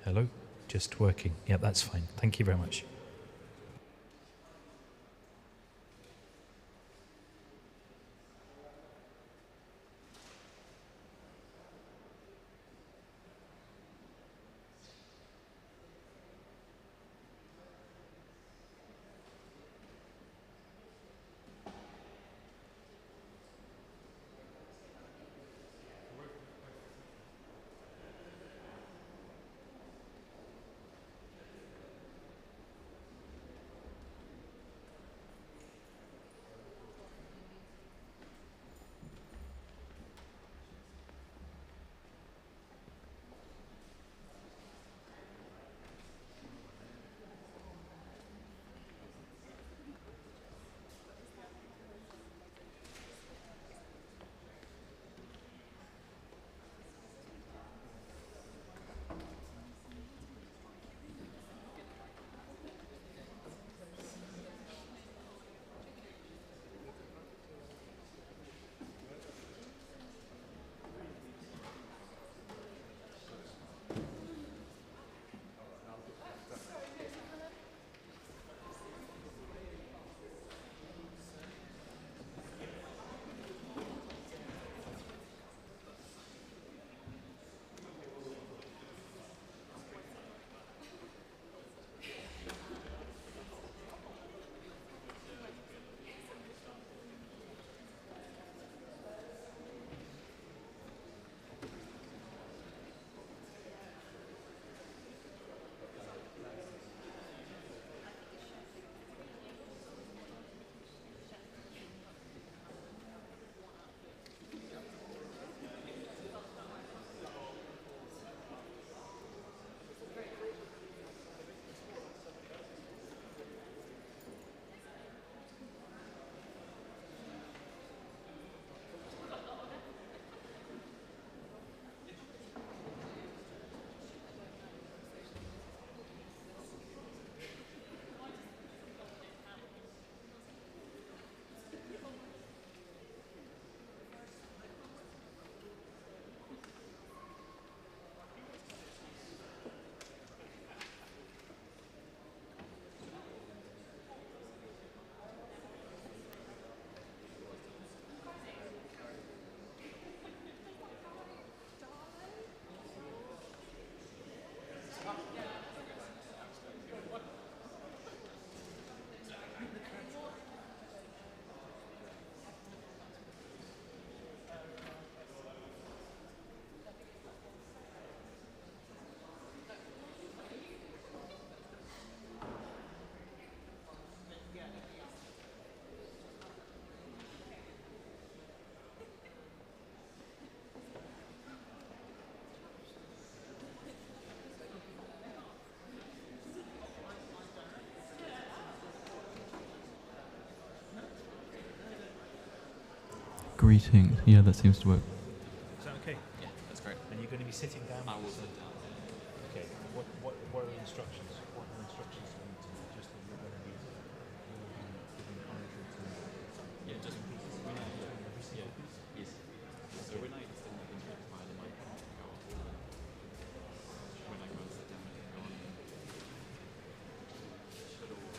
Hello? Just working. Yeah, that's fine. Thank you very much. Greeting. Yeah, that seems to work. Is that okay? Yeah, that's great. And you're going to be sitting down? I will sit down. Okay. What are the instructions? What are the instructions do you need to know? Just that you're going to be giving commentary to Yeah, just pieces when I every single yeah, piece? yes. So when I extend the interest by the mic, I can go off. When I go and sit down, I can go on. Should all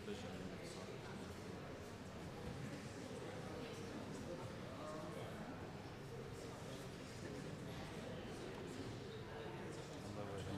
vision and sort of Lower it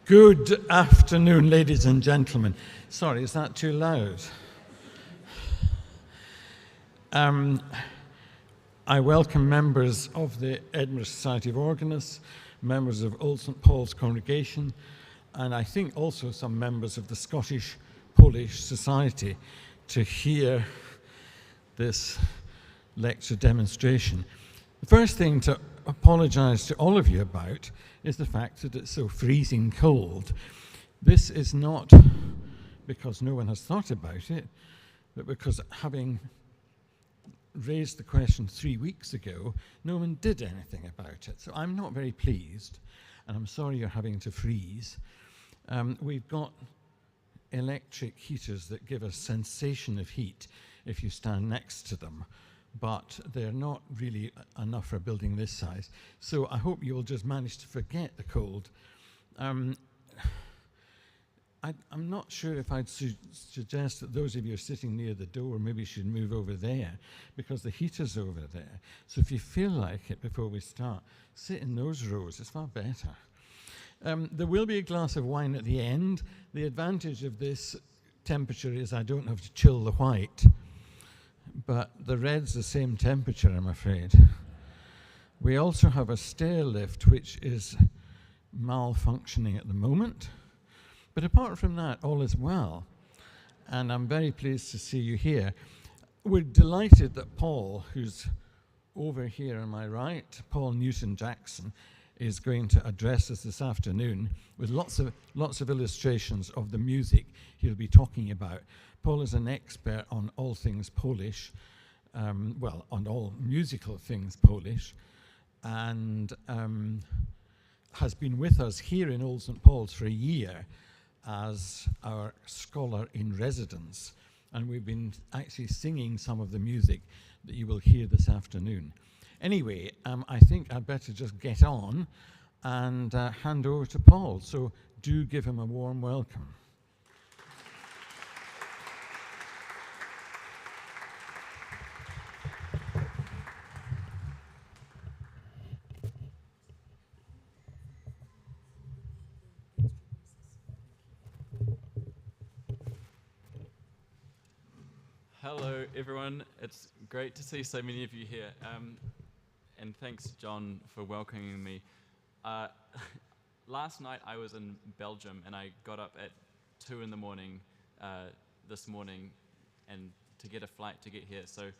Good afternoon, ladies and gentlemen. Sorry, is that too loud? I welcome members of the Edinburgh Society of Organists, members of Old St Paul's Congregation, and I think also some members of the Scottish Polish Society to hear this lecture demonstration. The first thing to apologise to all of you about is the fact that it's so freezing cold. This is not because no one has thought about it, but because having raised the question 3 weeks ago, no one did anything about it. So I'm not very pleased, and I'm sorry you're having to freeze. We've got electric heaters that give a sensation of heat if you stand next to them, but they're not really enough for a building this size. So I hope you'll just manage to forget the cold. I'm not sure if I'd suggest that those of you sitting near the door maybe should move over there, because the heater's over there. So if you feel like it before we start, sit in those rows, it's far better. There will be a glass of wine at the end. The advantage of this temperature is I don't have to chill the white, but the red's the same temperature, I'm afraid. We also have a stair lift which is malfunctioning at the moment. But apart from that, all is well, and I'm very pleased to see you here. We're delighted that Paul, who's over here on my right, Paul Newton-Jackson, is going to address us this afternoon with lots of illustrations of the music he'll be talking about. Paul is an expert on all things Polish, well, on all musical things Polish, and has been with us here in Old St Paul's for a year as our scholar in residence, and we've been actually singing some of the music that you will hear this afternoon. Anyway, I think I'd better just get on and hand over to Paul, so do give him a warm welcome. Hello, everyone. It's great to see so many of you here. And thanks, John, for welcoming me. Last night I was in Belgium, and I got up at 2 in the morning this morning and to get a flight to get here. So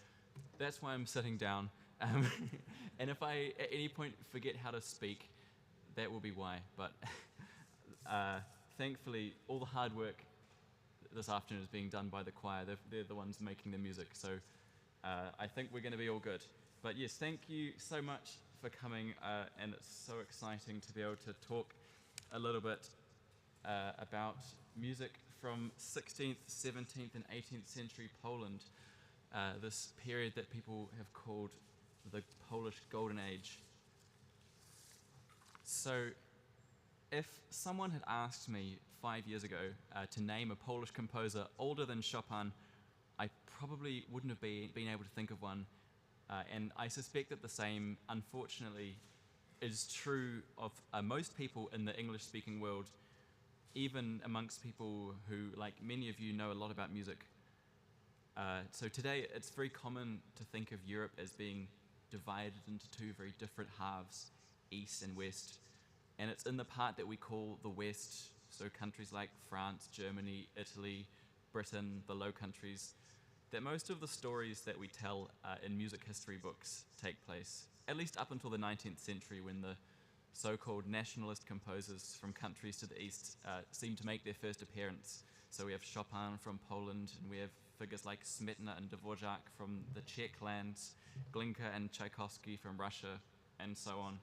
that's why I'm sitting down. And if I at any point forget how to speak, that will be why. But thankfully, all the hard work this afternoon is being done by the choir. They're the ones making the music, so I think we're going to be all good. But yes, thank you so much for coming, and it's so exciting to be able to talk a little bit about music from 16th, 17th, and 18th century Poland, this period that people have called the Polish Golden Age. So, if someone had asked me 5 years ago to name a Polish composer older than Chopin, I probably wouldn't have been able to think of one. And I suspect that the same, unfortunately, is true of most people in the English-speaking world, even amongst people who, like many of you, know a lot about music. So today, it's very common to think of Europe as being divided into two very different halves, East and West. And it's in the part that we call the West, so countries like France, Germany, Italy, Britain, the Low Countries, that most of the stories that we tell in music history books take place, at least up until the 19th century, when the so-called nationalist composers from countries to the east seem to make their first appearance. So we have Chopin from Poland, and we have figures like Smetana and Dvorak from the Czech lands, Glinka and Tchaikovsky from Russia, and so on.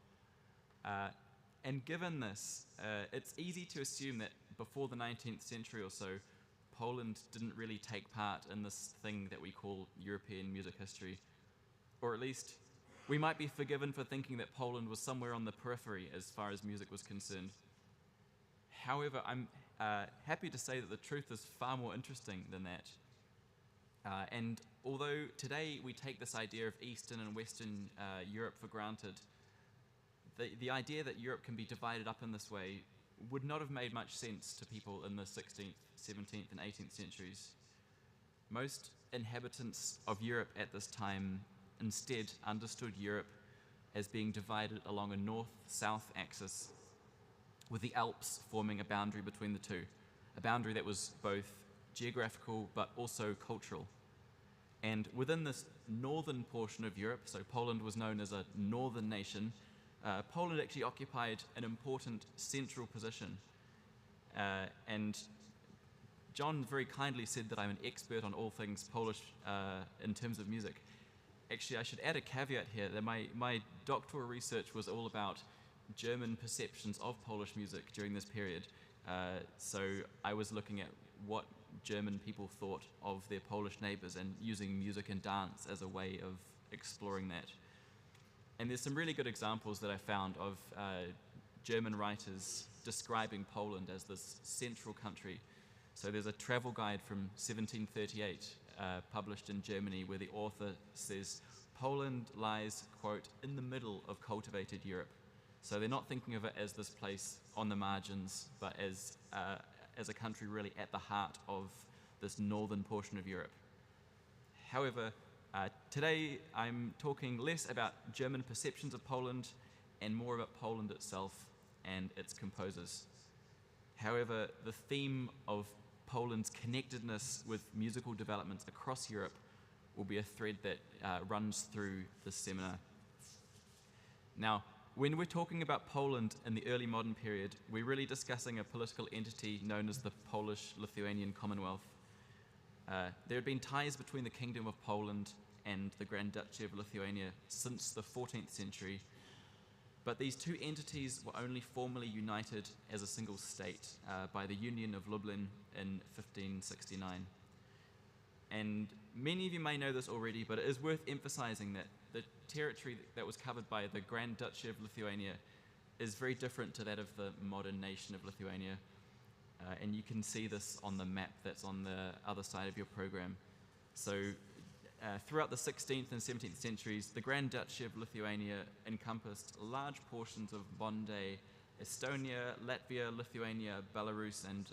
And given this, it's easy to assume that before the 19th century or so, Poland didn't really take part in this thing that we call European music history. Or at least, we might be forgiven for thinking that Poland was somewhere on the periphery as far as music was concerned. However, I'm happy to say that the truth is far more interesting than that. And although today we take this idea of Eastern and Western Europe for granted, the idea that Europe can be divided up in this way would not have made much sense to people in the 16th, 17th, and 18th centuries. Most inhabitants of Europe at this time instead understood Europe as being divided along a north-south axis, with the Alps forming a boundary between the two, a boundary that was both geographical but also cultural. And within this northern portion of Europe, so Poland was known as a northern nation, Poland actually occupied an important central position. And John very kindly said that I'm an expert on all things Polish in terms of music. Actually, I should add a caveat here that my doctoral research was all about German perceptions of Polish music during this period. So I was looking at what German people thought of their Polish neighbors and using music and dance as a way of exploring that. And there's some really good examples that I found of German writers describing Poland as this central country. So there's a travel guide from 1738 published in Germany where the author says, Poland lies, quote, in the middle of cultivated Europe. So they're not thinking of it as this place on the margins, but as a country really at the heart of this northern portion of Europe. However, today I'm talking less about German perceptions of Poland and more about Poland itself and its composers. However, the theme of Poland's connectedness with musical developments across Europe will be a thread that runs through this seminar. Now, when we're talking about Poland in the early modern period, we're really discussing a political entity known as the Polish-Lithuanian Commonwealth. There had been ties between the Kingdom of Poland and the Grand Duchy of Lithuania since the 14th century, but these two entities were only formally united as a single state by the Union of Lublin in 1569. And many of you may know this already, but it is worth emphasizing that the territory that was covered by the Grand Duchy of Lithuania is very different to that of the modern nation of Lithuania. And you can see this on the map that's on the other side of your program. So throughout the 16th and 17th centuries, the Grand Duchy of Lithuania encompassed large portions of modern-day Estonia, Latvia, Lithuania, Belarus, and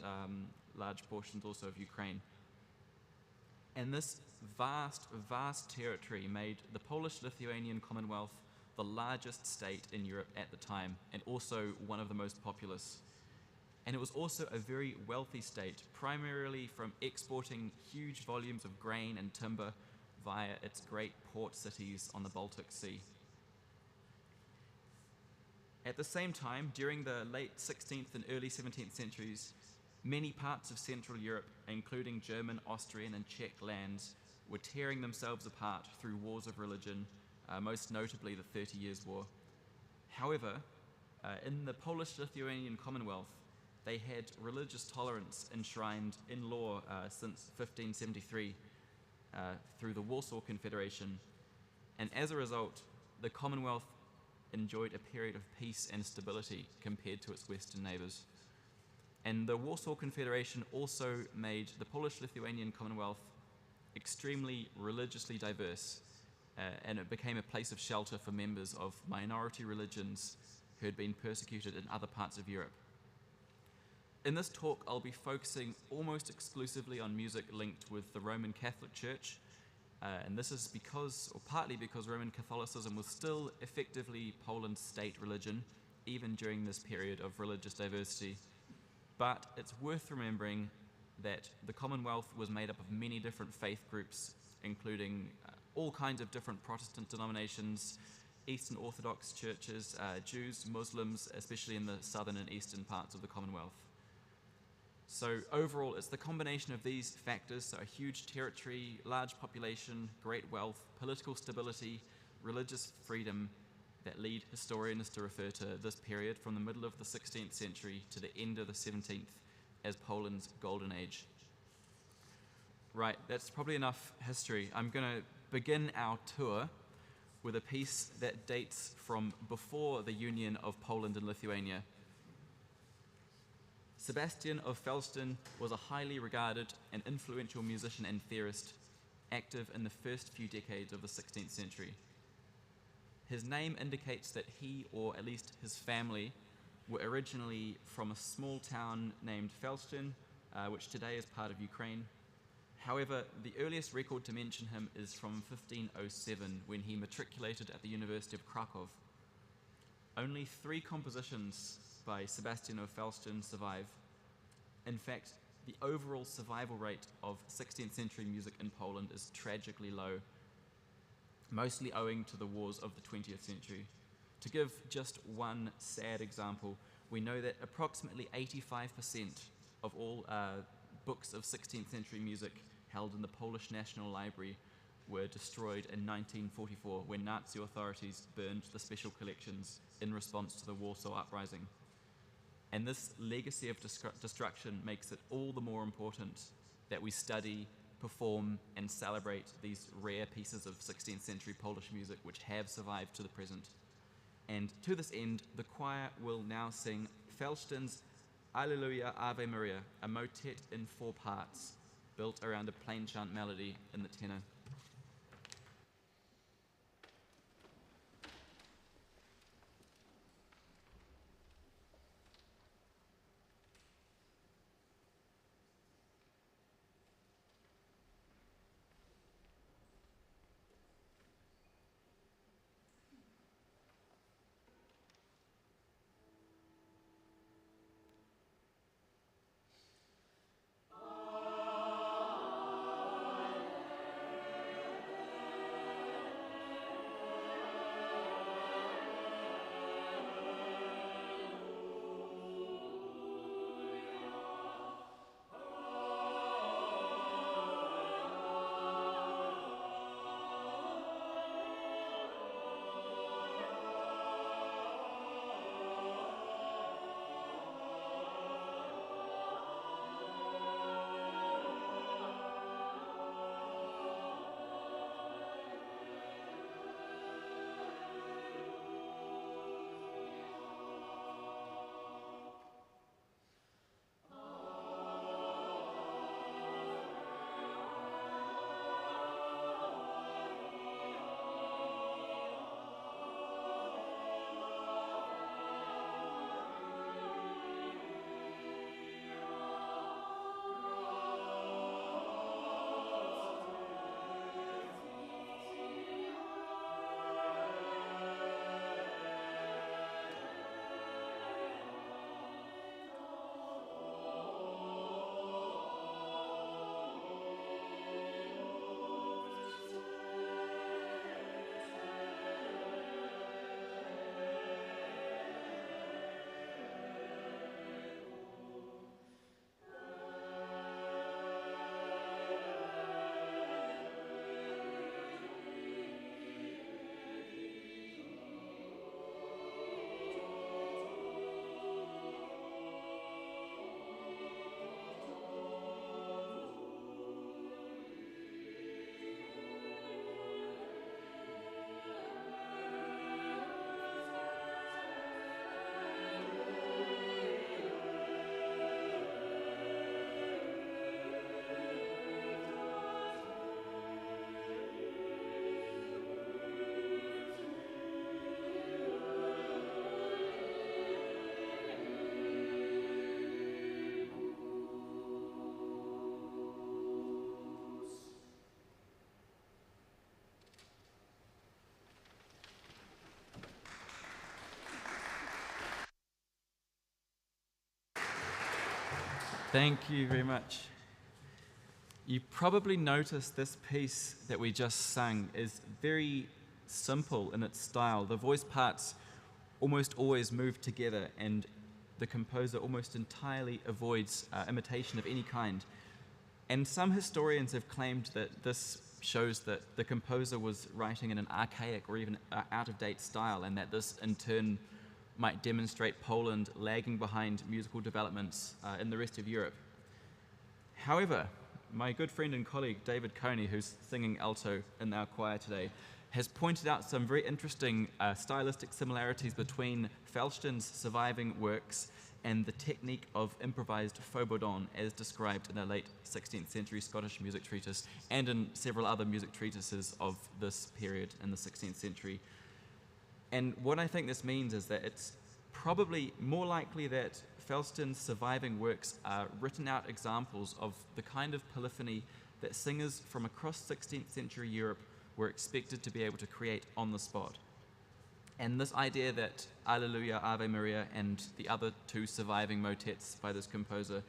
large portions also of Ukraine. And this vast, vast territory made the Polish-Lithuanian Commonwealth the largest state in Europe at the time, and also one of the most populous. And it was also a very wealthy state, primarily from exporting huge volumes of grain and timber via its great port cities on the Baltic Sea. At the same time, during the late 16th and early 17th centuries, many parts of Central Europe, including German, Austrian, and Czech lands, were tearing themselves apart through wars of religion, most notably the 30 Years' War. However, in the Polish-Lithuanian Commonwealth, they had religious tolerance enshrined in law since 1573 through the Warsaw Confederation, and as a result, the Commonwealth enjoyed a period of peace and stability compared to its Western neighbors. And the Warsaw Confederation also made the Polish-Lithuanian Commonwealth extremely religiously diverse, and it became a place of shelter for members of minority religions who had been persecuted in other parts of Europe. In this talk, I'll be focusing almost exclusively on music linked with the Roman Catholic Church, and this is because, or partly because, Roman Catholicism was still effectively Poland's state religion, even during this period of religious diversity. But it's worth remembering that the Commonwealth was made up of many different faith groups, including all kinds of different Protestant denominations, Eastern Orthodox churches, Jews, Muslims, especially in the southern and eastern parts of the Commonwealth. So overall, it's the combination of these factors, so a huge territory, large population, great wealth, political stability, religious freedom, that lead historians to refer to this period from the middle of the 16th century to the end of the 17th as Poland's golden age. Right, that's probably enough history. I'm going to begin our tour with a piece that dates from before the union of Poland and Lithuania. Sebastian of Felsten was a highly regarded and influential musician and theorist, active in the first few decades of the 16th century. His name indicates that he, or at least his family, were originally from a small town named Felsztyn, which today is part of Ukraine. However, the earliest record to mention him is from 1507, when he matriculated at the University of Krakow. Only 3 compositions by Sebastian of Felsztyn survive. In fact, the overall survival rate of 16th century music in Poland is tragically low, mostly owing to the wars of the 20th century. To give just one sad example, we know that approximately 85% of all books of 16th century music held in the Polish National Library were destroyed in 1944 when Nazi authorities burned the special collections in response to the Warsaw Uprising. And this legacy of destruction makes it all the more important that we study, perform, and celebrate these rare pieces of 16th century Polish music which have survived to the present. And to this end, the choir will now sing Felsztyn's Alleluia Ave Maria, a motet in 4 parts, built around a plain chant melody in the tenor. Thank you very much. You probably noticed this piece that we just sang is very simple in its style. The voice parts almost always move together, and the composer almost entirely avoids imitation of any kind. And some historians have claimed that this shows that the composer was writing in an archaic or even out-of-date style, and that this in turn might demonstrate Poland lagging behind musical developments in the rest of Europe. However, my good friend and colleague David Coney, who's singing alto in our choir today, has pointed out some very interesting stylistic similarities between Felsztyn's surviving works and the technique of improvised faux-bourdon as described in a late 16th century Scottish music treatise and in several other music treatises of this period in the 16th century. And what I think this means is that it's probably more likely that Falsten's surviving works are written out examples of the kind of polyphony that singers from across 16th century Europe were expected to be able to create on the spot. And this idea that Alleluia, Ave Maria, and the other two surviving motets by this composer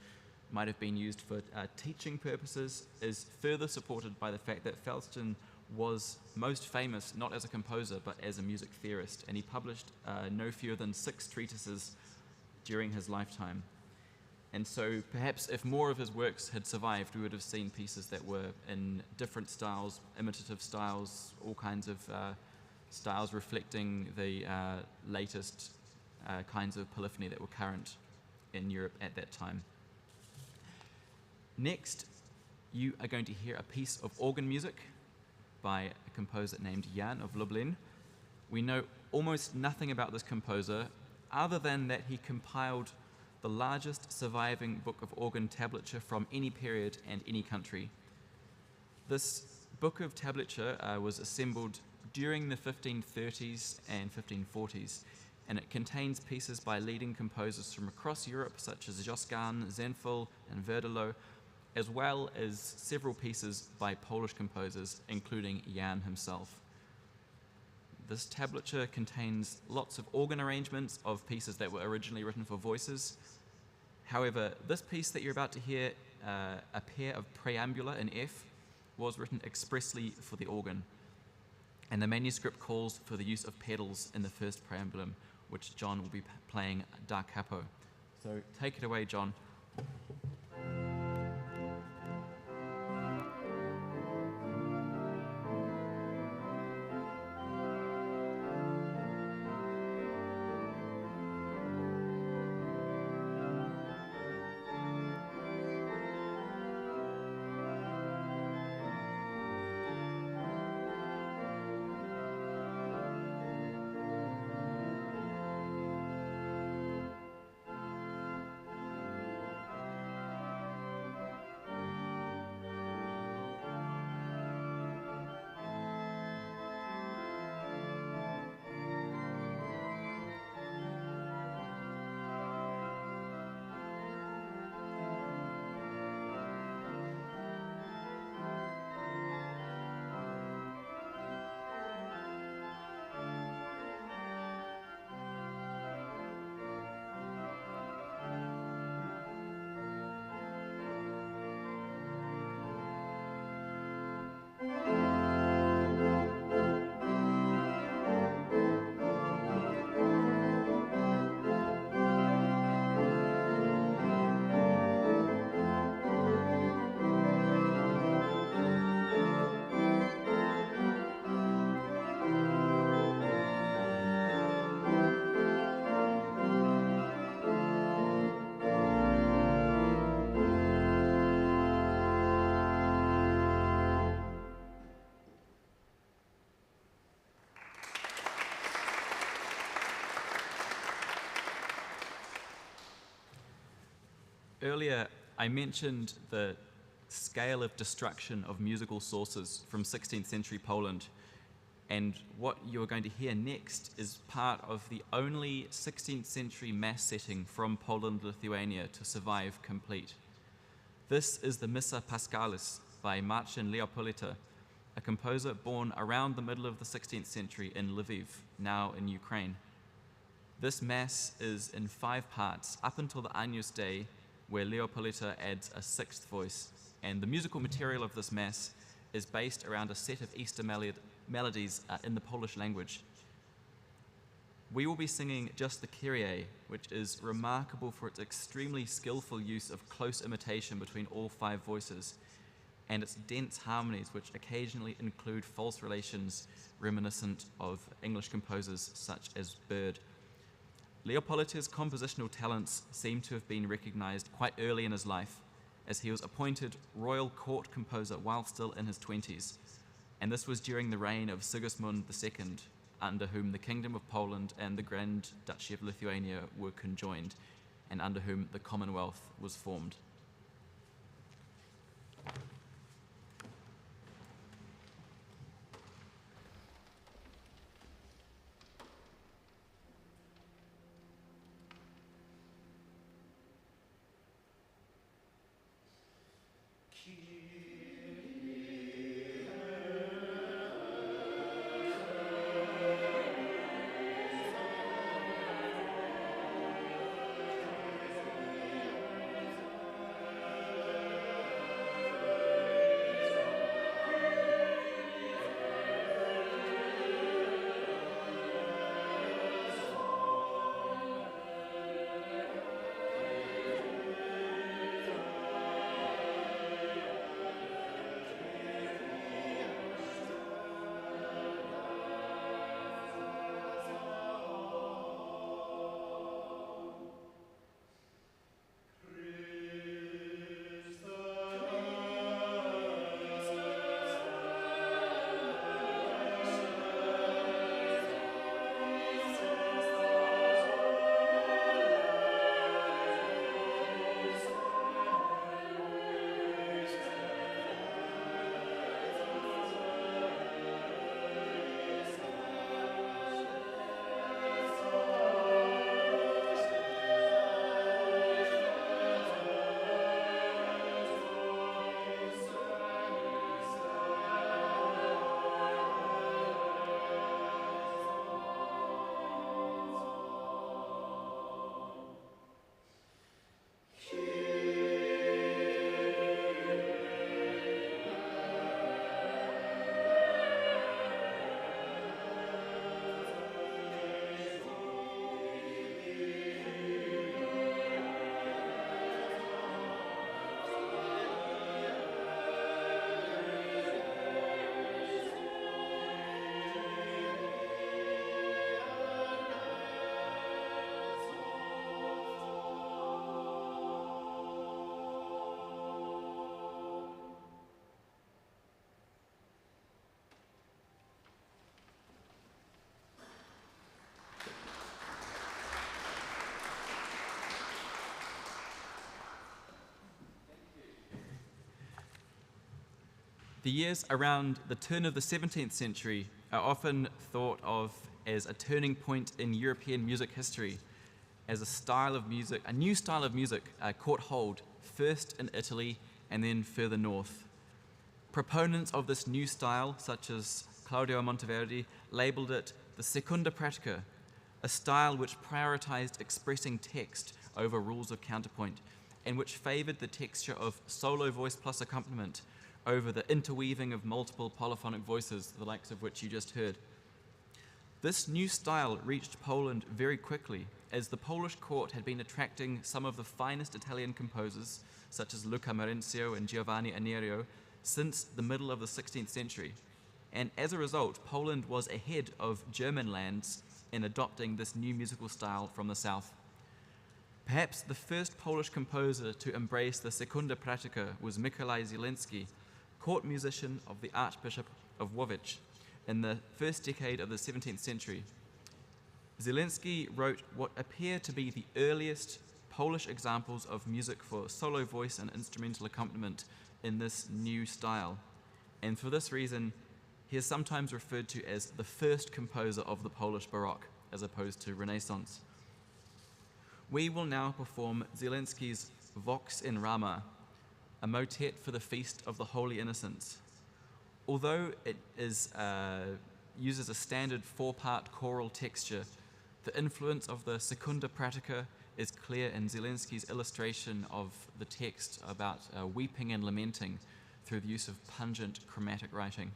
might have been used for teaching purposes is further supported by the fact that Falsten was most famous not as a composer but as a music theorist, and he published no fewer than 6 treatises during his lifetime. And so perhaps if more of his works had survived, we would have seen pieces that were in different styles, imitative styles, all kinds of styles reflecting the latest kinds of polyphony that were current in Europe at that time. Next, you are going to hear a piece of organ music by a composer named Jan of Lublin. We know almost nothing about this composer other than that he compiled the largest surviving book of organ tablature from any period and any country. This book of tablature was assembled during the 1530s and 1540s, and it contains pieces by leading composers from across Europe, such as Josquin, Zenfel, and Verdelot, as well as several pieces by Polish composers, including Jan himself. This tablature contains lots of organ arrangements of pieces that were originally written for voices. However, this piece that you're about to hear, a pair of preambula in F, was written expressly for the organ. And the manuscript calls for the use of pedals in the first preambulum, which John will be playing da capo. So take it away, John. Earlier, I mentioned the scale of destruction of musical sources from 16th century Poland, and what you're going to hear next is part of the only 16th century mass setting from Poland, Lithuania to survive complete. This is the Missa Paschalis by Marcin Leopolita, a composer born around the middle of the 16th century in Lviv, now in Ukraine. This mass is in 5 parts up until the Agnus Dei, where Leopolita adds a 6th voice, and the musical material of this mass is based around a set of Easter melodies in the Polish language. We will be singing just the Kyrie, which is remarkable for its extremely skillful use of close imitation between all 5 voices, and its dense harmonies, which occasionally include false relations reminiscent of English composers such as Byrd. Leopolita's compositional talents seem to have been recognized quite early in his life, as he was appointed royal court composer while still in his 20s, and this was during the reign of Sigismund II, under whom the Kingdom of Poland and the Grand Duchy of Lithuania were conjoined, and under whom the Commonwealth was formed. The years around the turn of the 17th century are often thought of as a turning point in European music history, as a new style of music caught hold, first in Italy and then further north. Proponents of this new style, such as Claudio Monteverdi, labeled it the Seconda Pratica, a style which prioritized expressing text over rules of counterpoint, and which favored the texture of solo voice plus accompaniment over the interweaving of multiple polyphonic voices, the likes of which you just heard. This new style reached Poland very quickly, as the Polish court had been attracting some of the finest Italian composers, such as Luca Marenzio and Giovanni Anerio, since the middle of the 16th century. And as a result, Poland was ahead of German lands in adopting this new musical style from the south. Perhaps the first Polish composer to embrace the Seconda Pratica was Mikołaj Zielinski, court musician of the Archbishop of Łódź in the first decade of the 17th century. Zielinski wrote what appear to be the earliest Polish examples of music for solo voice and instrumental accompaniment in this new style. And for this reason, he is sometimes referred to as the first composer of the Polish Baroque, as opposed to Renaissance. We will now perform Zielinski's Vox in Rama, a motet for the Feast of the Holy Innocents. Although it uses a standard 4-part choral texture, the influence of the Seconda Pratica is clear in Zielinski's illustration of the text about weeping and lamenting through the use of pungent chromatic writing.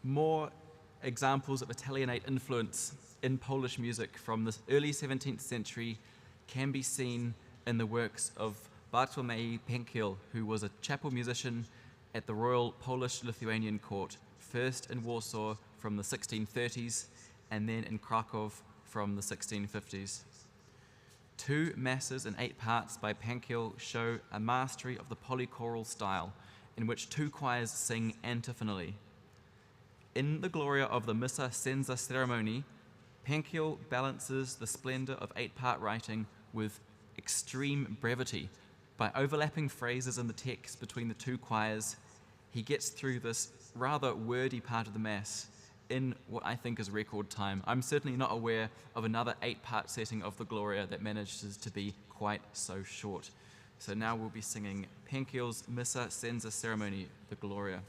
More examples of Italianate influence in Polish music from the early 17th century can be seen in the works of Bartłomiej Pękiel, who was a chapel musician at the Royal Polish-Lithuanian Court, first in Warsaw from the 1630s and then in Krakow from the 1650s. Two masses in 8 parts by Pankel show a mastery of the polychoral style, in which 2 choirs sing antiphonally. In the Gloria of the Missa Senza Ceremony, Pankel balances the splendor of 8-part writing with extreme brevity. By overlapping phrases in the text between the 2 choirs, he gets through this rather wordy part of the Mass in what I think is record time. I'm certainly not aware of another 8-part setting of the Gloria that manages to be quite so short. So now we'll be singing Pankel's Missa Senza Ceremony, the Gloria.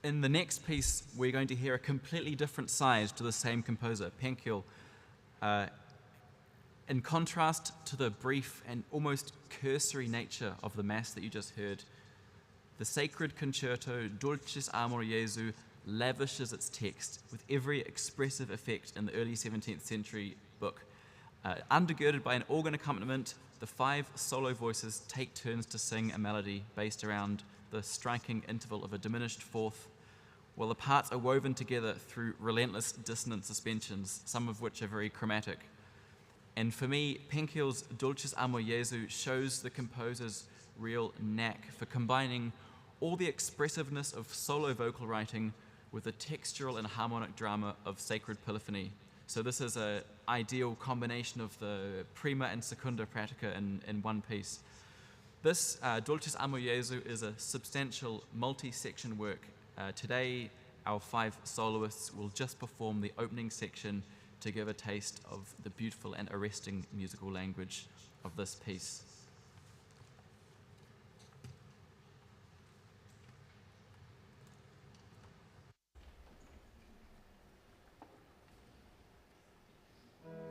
In the next piece, we're going to hear a completely different side to the same composer, Pankel. In contrast to the brief and almost cursory nature of the Mass that you just heard, the sacred concerto Dulcis Amor Jesu lavishes its text with every expressive effect in the early 17th century book. Undergirded by an organ accompaniment, the 5 solo voices take turns to sing a melody based around the striking interval of a diminished fourth, while the parts are woven together through relentless dissonant suspensions, some of which are very chromatic. And for me, Pankel's Dulcis Amor Jesu shows the composer's real knack for combining all the expressiveness of solo vocal writing with the textural and harmonic drama of sacred polyphony. So this is an ideal combination of the prima and secunda pratica in one piece. This Dulcis Amor Jesu is a substantial multi-section work. Today, our 5 soloists will just perform the opening section to give a taste of the beautiful and arresting musical language of this piece. Amen.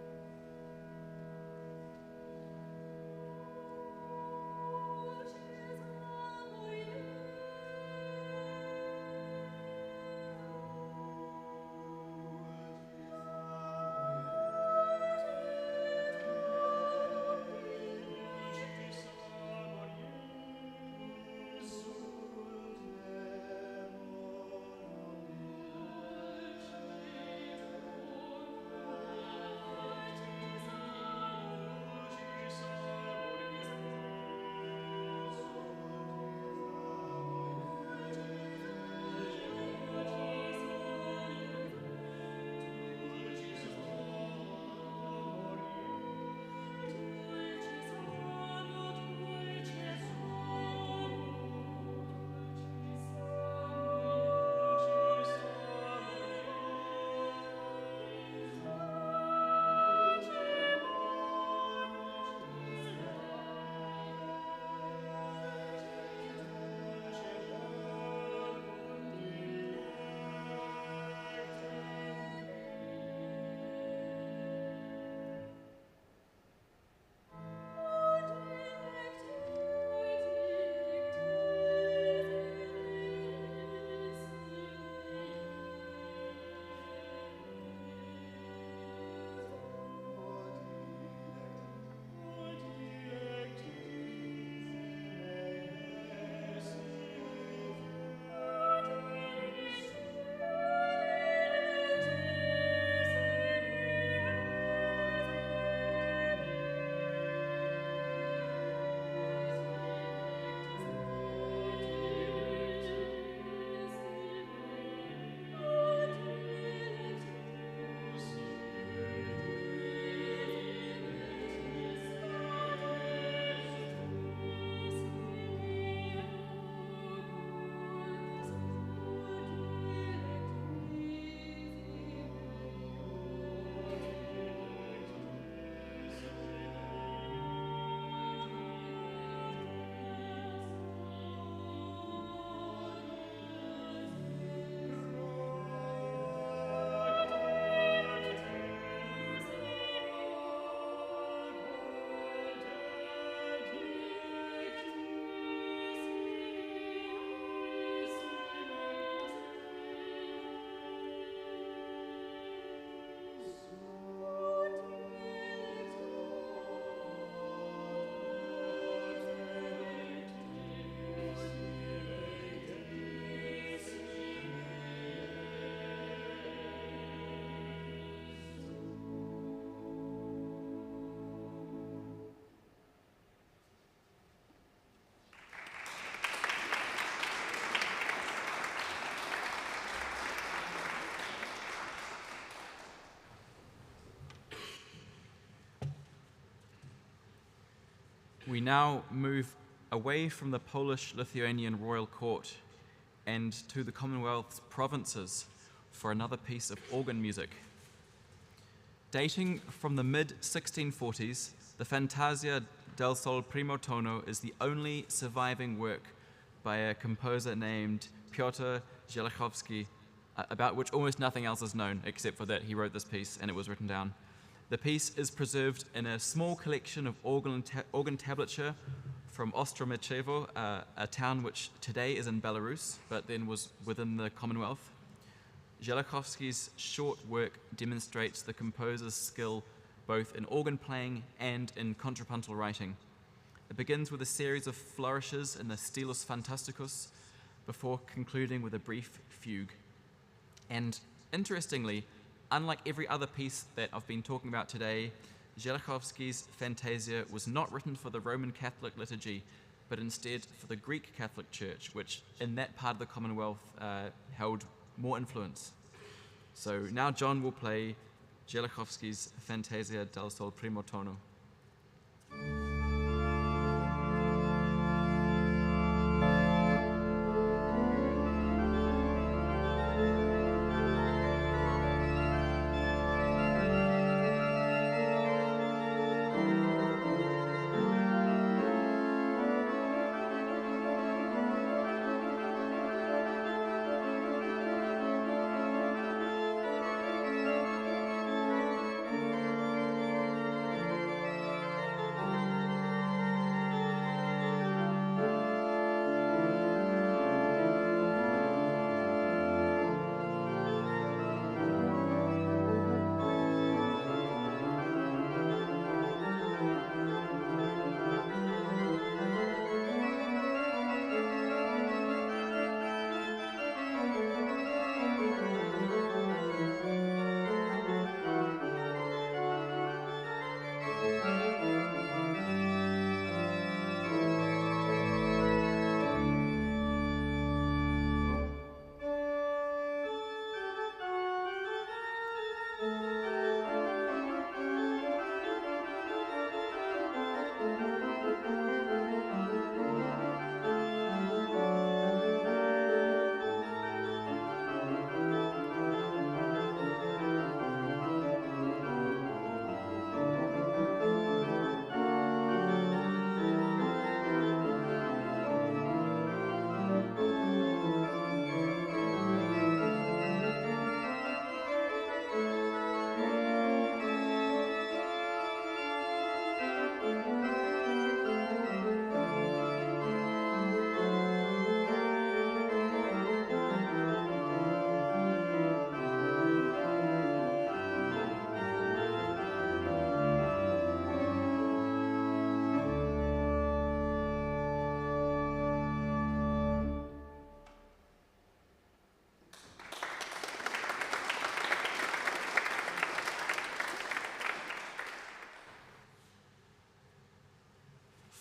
We now move away from the Polish-Lithuanian royal court and to the Commonwealth's provinces for another piece of organ music. Dating from the mid-1640s, the Fantasia del Sol Primo Tono is the only surviving work by a composer named Piotr Zielachowski, about which almost nothing else is known except for that he wrote this piece and it was written down. The piece is preserved in a small collection of organ tablature from Ostromichevo, a town which today is in Belarus, but then was within the Commonwealth. Zielachowski's short work demonstrates the composer's skill both in organ playing and in contrapuntal writing. It begins with a series of flourishes in the Stilus Fantasticus before concluding with a brief fugue. And interestingly, unlike every other piece that I've been talking about today, Zielachowski's Fantasia was not written for the Roman Catholic liturgy, but instead for the Greek Catholic Church, which in that part of the Commonwealth held more influence. So now John will play Zielachowski's Fantasia del Sol Primo Tono.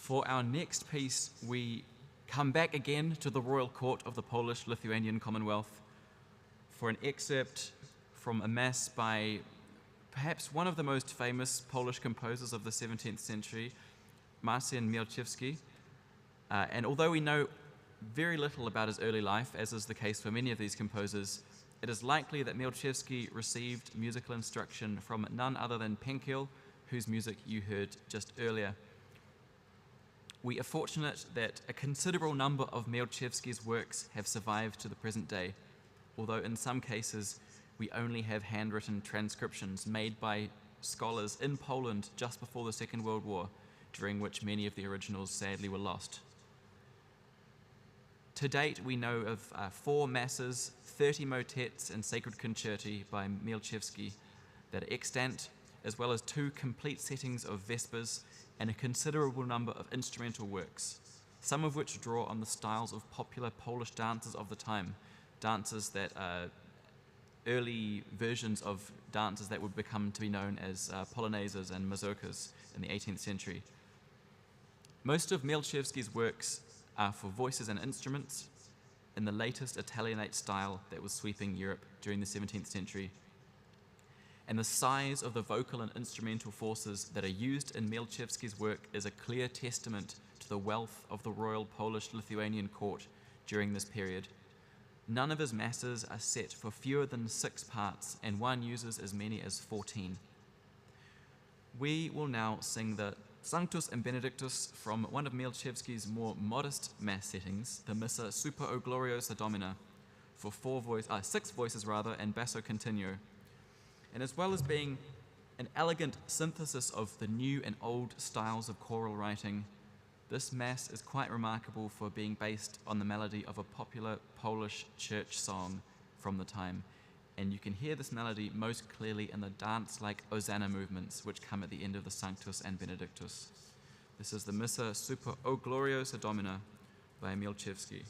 For our next piece, we come back again to the royal court of the Polish-Lithuanian Commonwealth for an excerpt from a mass by perhaps one of the most famous Polish composers of the 17th century, Marcin Mielczewski. And although we know very little about his early life, as is the case for many of these composers, it is likely that Mielczewski received musical instruction from none other than Penkiel, whose music you heard just earlier. We are fortunate that a considerable number of Mielczewski's works have survived to the present day, although in some cases we only have handwritten transcriptions made by scholars in Poland just before the Second World War, during which many of the originals sadly were lost. To date, we know of 4 masses, 30 motets and sacred concerti by Mielczewski that are extant, as well as 2 complete settings of Vespers and a considerable number of instrumental works, some of which draw on the styles of popular Polish dancers of the time, dances that are early versions of dances that would become to be known as polonaises and mazurkas in the 18th century. Most of Mielczewski's works are for voices and instruments in the latest Italianate style that was sweeping Europe during the 17th century. and the size of the vocal and instrumental forces that are used in Mielczewski's work is a clear testament to the wealth of the Royal Polish-Lithuanian court during this period. None of his masses are set for fewer than 6 parts, and one uses as many as 14. We will now sing the Sanctus and Benedictus from one of Mielczewski's more modest mass settings, the Missa Super O Gloriosa Domina, for 6 voices and basso continuo. And as well as being an elegant synthesis of the new and old styles of choral writing, this mass is quite remarkable for being based on the melody of a popular Polish church song from the time. And you can hear this melody most clearly in the dance-like Hosanna movements which come at the end of the Sanctus and Benedictus. This is the Missa Super O Gloriosa Domina by Mielczewski.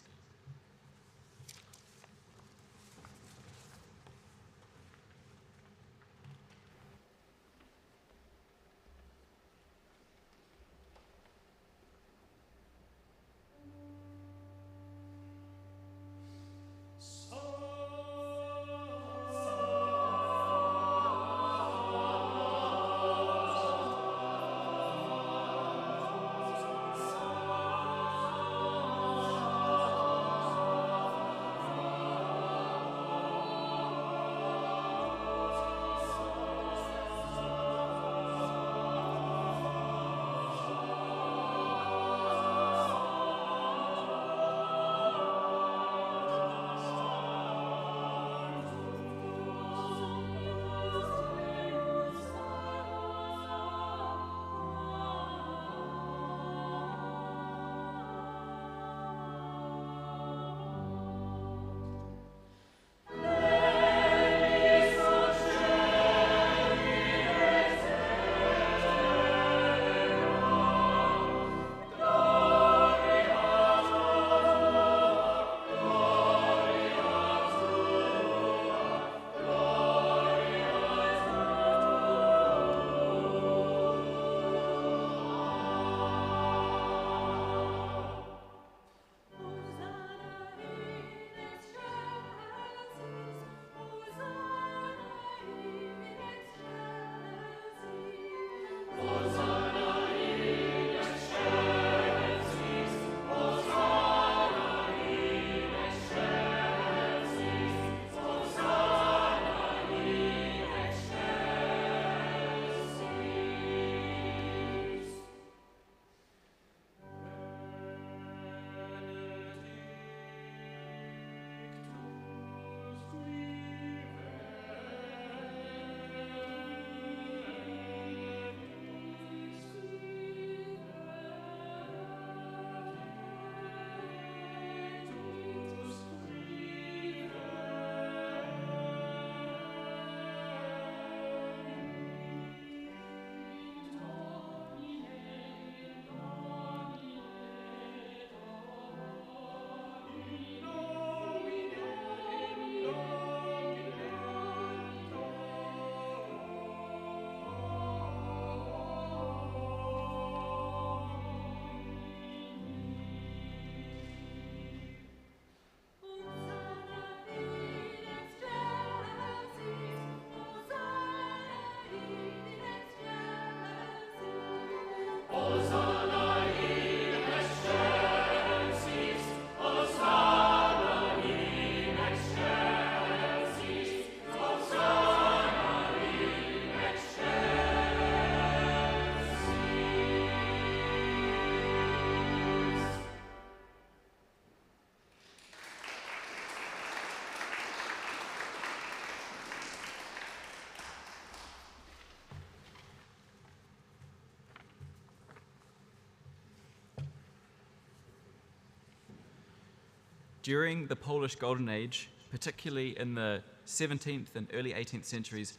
During the Polish Golden Age, particularly in the 17th and early 18th centuries,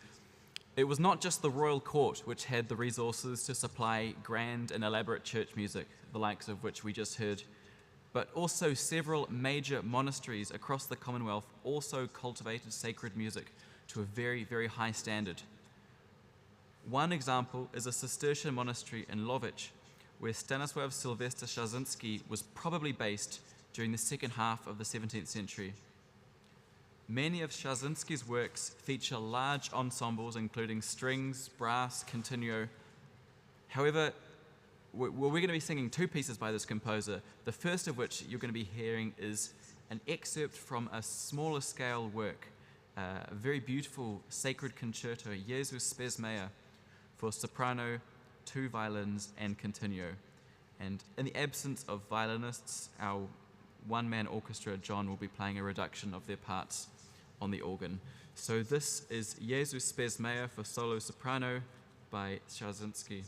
it was not just the royal court which had the resources to supply grand and elaborate church music, the likes of which we just heard, but also several major monasteries across the Commonwealth also cultivated sacred music to a very, very high standard. One example is a Cistercian monastery in Łowicz, where Stanisław Sylwester Szarzyński was probably based during the second half of the 17th century. Many of Szarzyński's works feature large ensembles including strings, brass, continuo. However, we're going to be singing two pieces by this composer, the first of which you're going to be hearing is an excerpt from a smaller scale work, a very beautiful sacred concerto, Jesus Spes Mea, for soprano, 2 violins, and continuo. And in the absence of violinists, our one-man orchestra, John, will be playing a reduction of their parts on the organ. So this is Jesus Spes Mea for solo soprano by Szarzyński.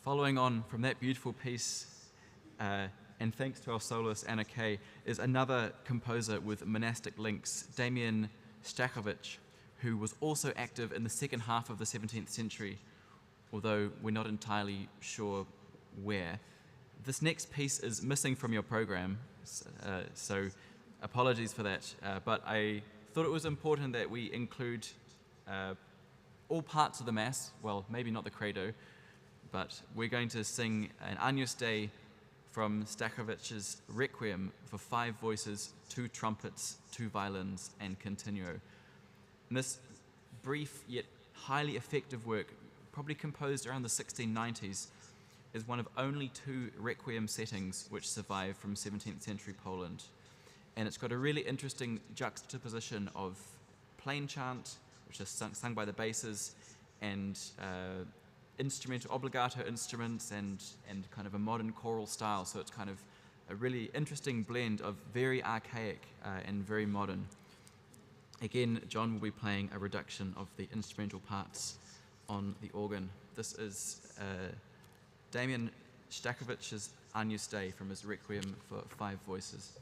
Following on from that beautiful piece, and thanks to our soloist Anna Kay, is another composer with monastic links, Damian Stachowicz, who was also active in the second half of the 17th century, although we're not entirely sure where. This next piece is missing from your program, so apologies for that, but I thought it was important that we include all parts of the Mass, well, maybe not the Credo, but we're going to sing an Agnus Dei from Stachowicz's Requiem for 5 voices, 2 trumpets, 2 violins, and continuo. And this brief yet highly effective work, probably composed around the 1690s, is one of only 2 Requiem settings which survive from 17th century Poland. And it's got a really interesting juxtaposition of plain chant, which is sung by the basses, and instrumental, obligato instruments, and kind of a modern choral style. So it's kind of a really interesting blend of very archaic and very modern. Again, John will be playing a reduction of the instrumental parts on the organ. This is Damian Stachowicz's Agnus Dei from his Requiem for 5 voices.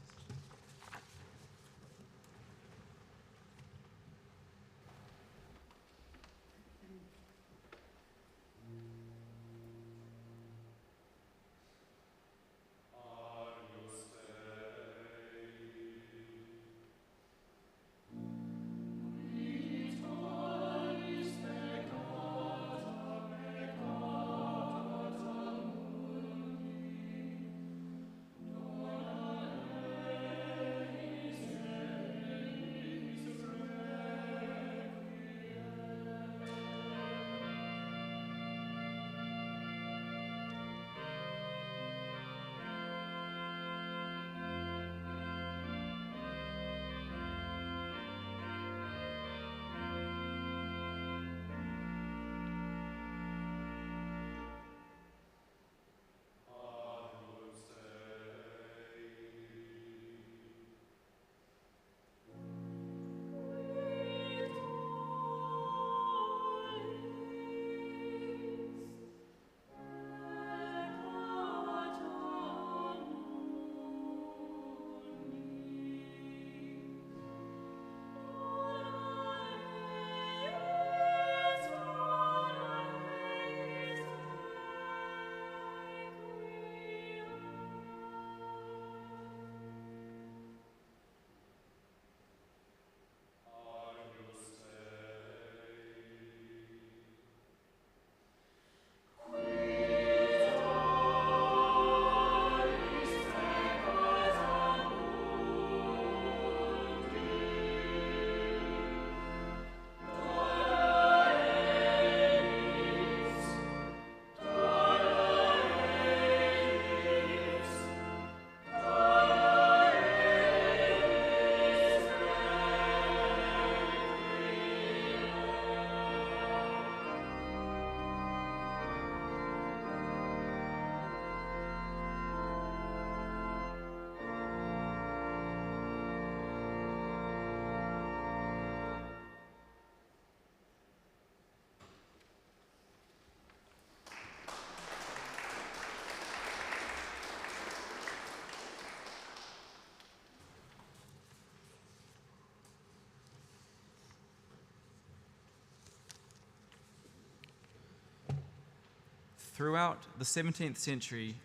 Throughout the 17th century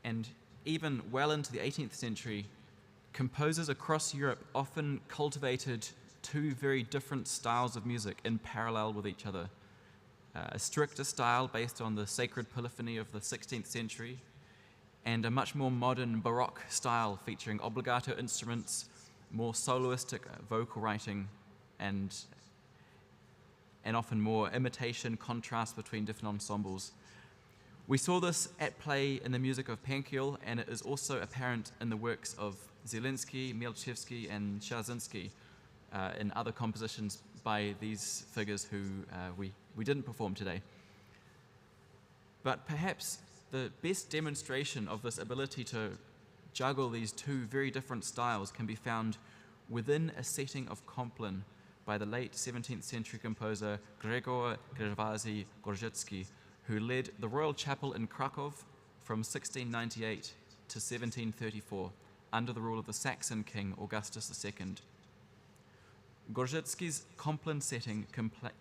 and even well into the 18th century, composers across Europe often cultivated two very different styles of music in parallel with each other. A stricter style based on the sacred polyphony of the 16th century, and a much more modern Baroque style featuring obligato instruments, more soloistic vocal writing, and often more imitation contrast between different ensembles. We saw this at play in the music of Pankiel, and it is also apparent in the works of Zielinski, Mielczewski, and Szarzyński, in other compositions by these figures who we didn't perform today. But perhaps the best demonstration of this ability to juggle these two very different styles can be found within a setting of Compline by the late 17th century composer Grzegorz Gerwazy Gorzycki, who led the Royal Chapel in Krakow from 1698 to 1734 under the rule of the Saxon king Augustus II. Gorzycki's Compline setting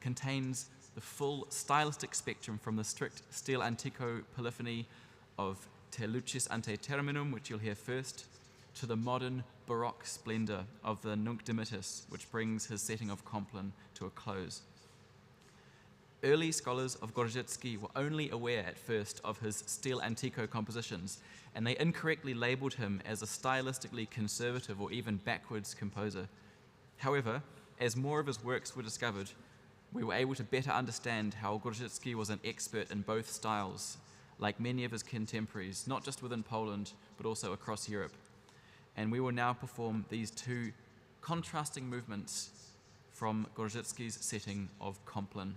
contains the full stylistic spectrum from the strict stile antico polyphony of Te lucis ante terminum, which you'll hear first, to the modern Baroque splendor of the Nunc Dimittis, which brings his setting of Compline to a close. Early scholars of Gorzycki were only aware at first of his stile antico compositions, and they incorrectly labeled him as a stylistically conservative or even backwards composer. However, as more of his works were discovered, we were able to better understand how Gorzycki was an expert in both styles, like many of his contemporaries, not just within Poland, but also across Europe. And we will now perform these two contrasting movements from Gorzycki's setting of Compline.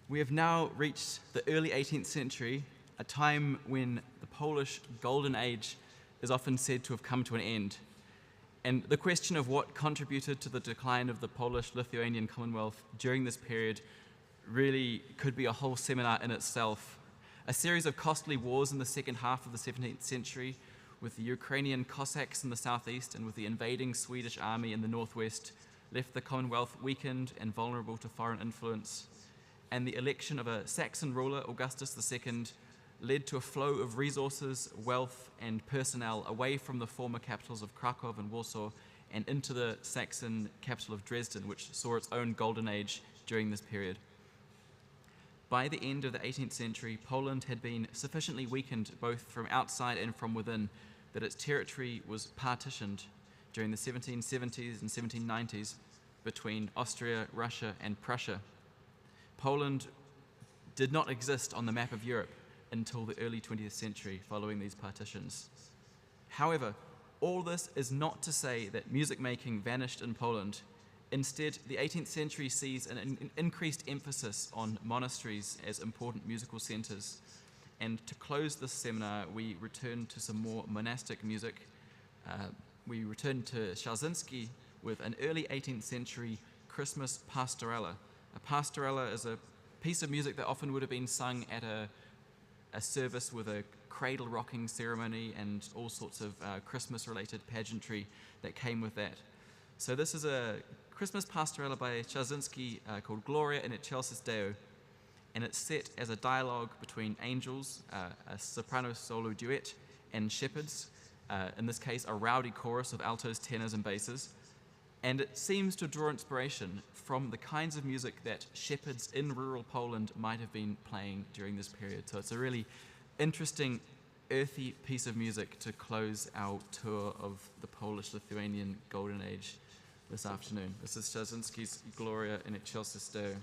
We have now reached the early 18th century, a time when the Polish Golden Age is often said to have come to an end. And the question of what contributed to the decline of the Polish-Lithuanian Commonwealth during this period really could be a whole seminar in itself. A series of costly wars in the second half of the 17th century, with the Ukrainian Cossacks in the southeast and with the invading Swedish army in the northwest, left the Commonwealth weakened and vulnerable to foreign influence. And the election of a Saxon ruler, Augustus II, led to a flow of resources, wealth, and personnel away from the former capitals of Krakow and Warsaw and into the Saxon capital of Dresden, which saw its own golden age during this period. By the end of the 18th century, Poland had been sufficiently weakened both from outside and from within that its territory was partitioned during the 1770s and 1790s between Austria, Russia, and Prussia. Poland did not exist on the map of Europe until the early 20th century following these partitions. However, all this is not to say that music making vanished in Poland. Instead, the 18th century sees an increased emphasis on monasteries as important musical centers. And to close this seminar, we return to some more monastic music. We return to Szalzinski with an early 18th century Christmas pastorella. A pastorella is a piece of music that often would have been sung at a service with a cradle rocking ceremony and all sorts of Christmas-related pageantry that came with that. So this is a Christmas pastorella by Szalzinski called Gloria in excelsis Deo, and it's set as a dialogue between angels, a soprano solo duet, and shepherds, in this case a rowdy chorus of altos, tenors, and basses. And it seems to draw inspiration from the kinds of music that shepherds in rural Poland might have been playing during this period. So it's a really interesting, earthy piece of music to close our tour of the Polish-Lithuanian Golden Age this afternoon. This is Szalzinski's Gloria in excelsis Deo.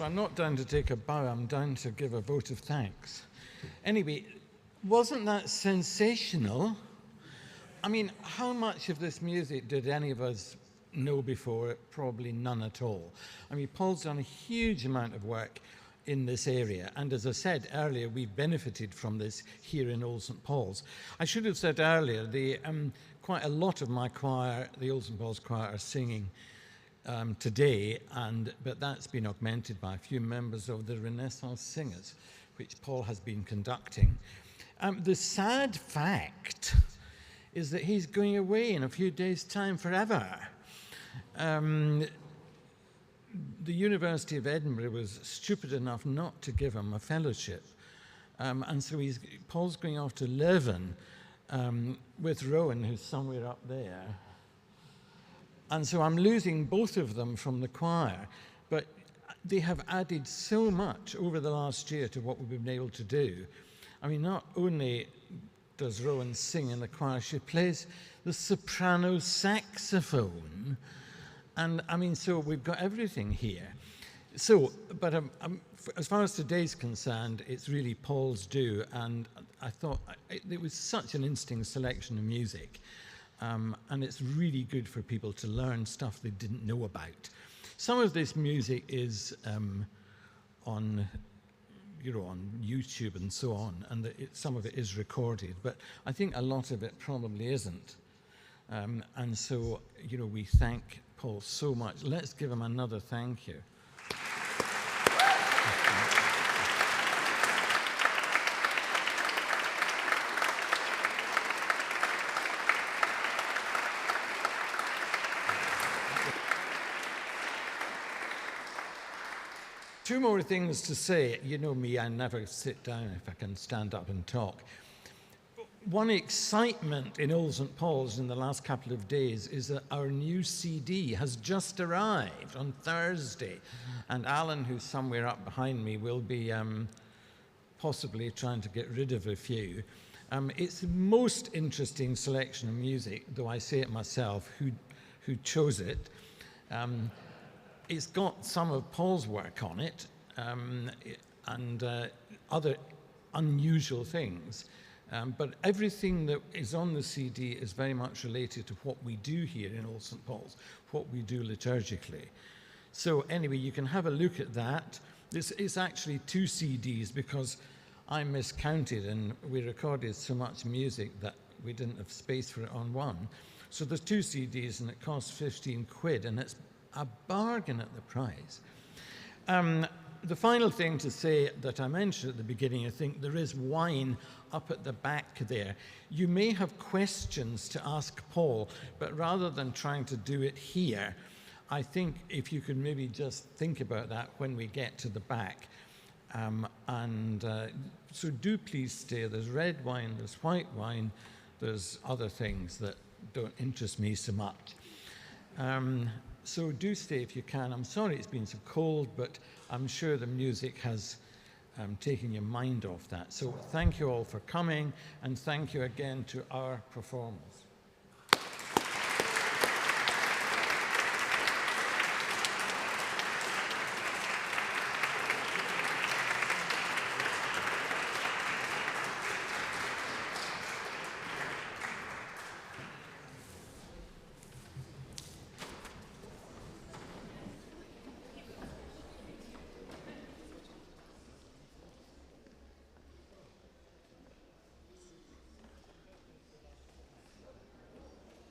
So I'm not down to take a bow, I'm down to give a vote of thanks. Anyway, wasn't that sensational? I mean, how much of this music did any of us know before? Probably none at all. I mean, Paul's done a huge amount of work in this area, and as I said earlier, we've benefited from this here in Old St. Paul's. I should have said earlier, quite a lot of my choir, the Old St. Paul's choir, are singing today, but that's been augmented by a few members of the Renaissance Singers, which Paul has been conducting. The sad fact is that he's going away in a few days' time forever. The University of Edinburgh was stupid enough not to give him a fellowship. And so Paul's going off to Leuven with Rowan, who's somewhere up there. And so I'm losing both of them from the choir. But they have added so much over the last year to what we've been able to do. I mean, not only does Rowan sing in the choir, she plays the soprano saxophone. And I mean, so we've got everything here. So, but as far as today's concerned, it's really Paul's due. And I thought it was such an interesting selection of music. And it's really good for people to learn stuff they didn't know about. Some of this music is on YouTube and so on, and some of it is recorded, but I think a lot of it probably isn't. And so, we thank Paul so much. Let's give him another thank you. Two more things to say. You know me, I never sit down if I can stand up and talk. One excitement in Old St. Paul's in the last couple of days is that our new CD has just arrived on Thursday. And Alan, who's somewhere up behind me, will be possibly trying to get rid of a few. It's the most interesting selection of music, though I say it myself, who chose it. It's got some of Paul's work on it and other unusual things. But everything that is on the CD is very much related to what we do here in Old St. Paul's, what we do liturgically. So anyway, you can have a look at that. This is actually 2 CDs because I miscounted and we recorded so much music that we didn't have space for it on one. So there's 2 CDs and it costs 15 quid and it's a bargain at the price. The final thing to say that I mentioned at the beginning, I think there is wine up at the back there. You may have questions to ask Paul, but rather than trying to do it here, I think if you could maybe just think about that when we get to the back. So do please stay. There's red wine, there's white wine, there's other things that don't interest me so much. So do stay if you can. I'm sorry it's been so cold, but I'm sure the music has taken your mind off that. So thank you all for coming, and thank you again to our performers.